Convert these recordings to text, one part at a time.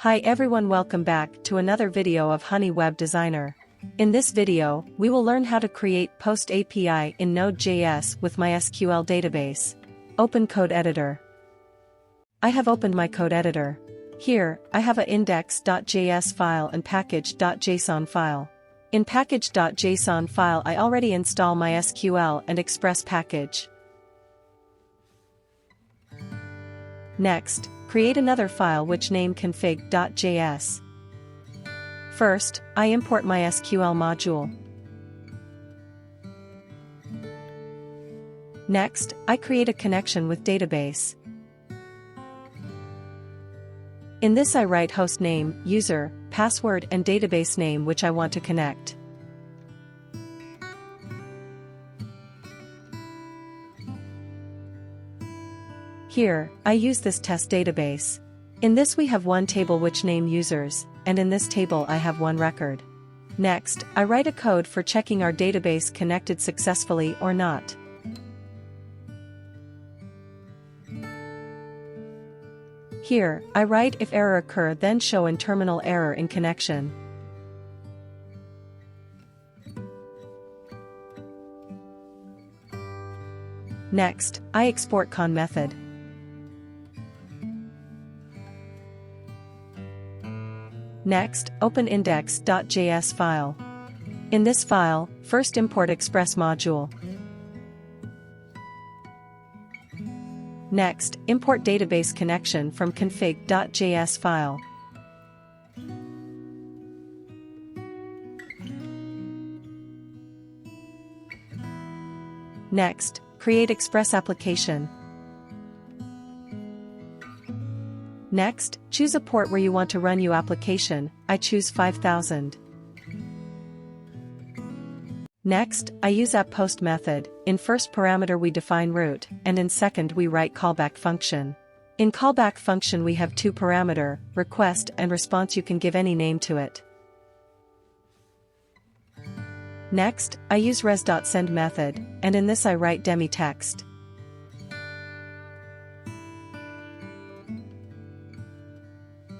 Hi everyone, welcome back to another video of Honey Web Designer. In this video, we will learn how to create POST API in Node.js with MySQL database. Open code editor. I have opened my code editor. Here, I have a index.js file and package.json file. In package.json file I already install MySQL and Express package. Next, create another file which name config.js. First, I import MySQL module. Next, I create a connection with database. In this I write host name, user, password and database name which I want to connect. Here, I use this test database. In this we have one table which name users, and in this table I have one record. Next, I write a code for checking our database connected successfully or not. Here, I write if error occur then show in terminal error in connection. Next, I export con method. Next, open index.js file. In this file, first import Express module. Next, import database connection from config.js file. Next, create Express application. Next, choose a port where you want to run your application. I choose 5000. Next, I use app_post method. In first parameter we define root, and in second we write callback function. In callback function we have two parameter, request and response. You can give any name to it. Next, I use res.send method, and in this I write demi text.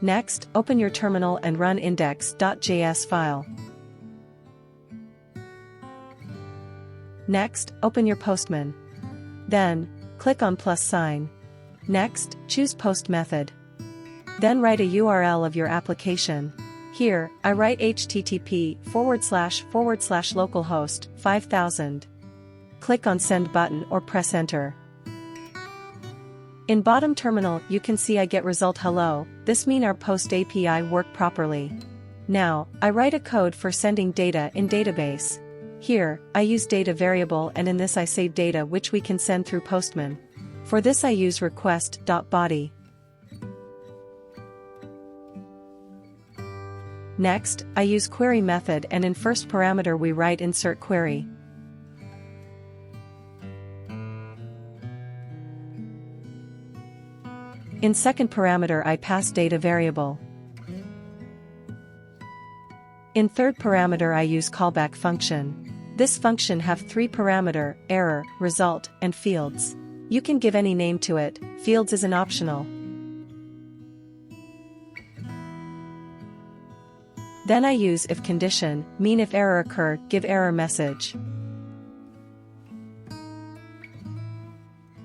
Next, open your terminal and run index.js file. Next, open your Postman. Then, click on plus sign. Next, choose post method. Then write a URL of your application. Here, I write http://localhost 5000. Click on send button or press enter. In bottom terminal you can see I get result hello. This means our POST API worked properly. Now, I write a code for sending data in database. Here, I use data variable and in this I save data which we can send through Postman. For this I use request.body. Next, I use query method and in first parameter we write insert query. In second parameter I pass data variable. In third parameter I use callback function. This function have three parameter, error, result, and fields. You can give any name to it, fields is an optional. Then I use if condition, mean if error occur, give error message.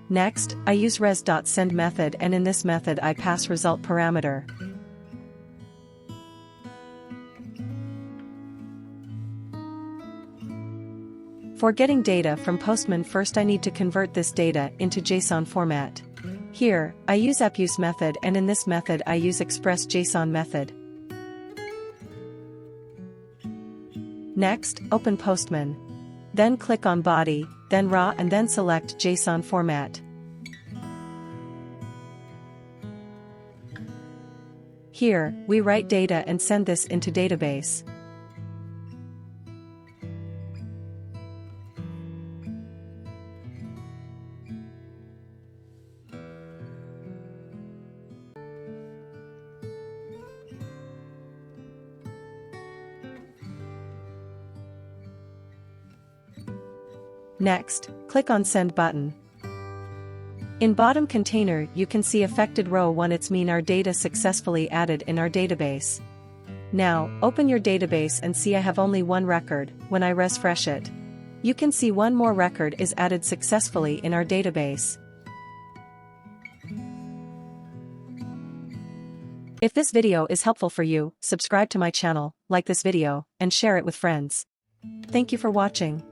Next, I use res.send method and in this method I pass result parameter. For getting data from Postman first I need to convert this data into JSON format. Here, I use appUse method and in this method I use express JSON method. Next, open Postman. Then click on body, then raw and then select JSON format. Here, we write data and send this into database. Next, click on Send button. In bottom container you can see affected row 1, it's mean our data successfully added in our database. Now, open your database and see I have only one record. When I refresh it, you can see one more record is added successfully in our database. If this video is helpful for you, subscribe to my channel, like this video, and share it with friends. Thank you for watching.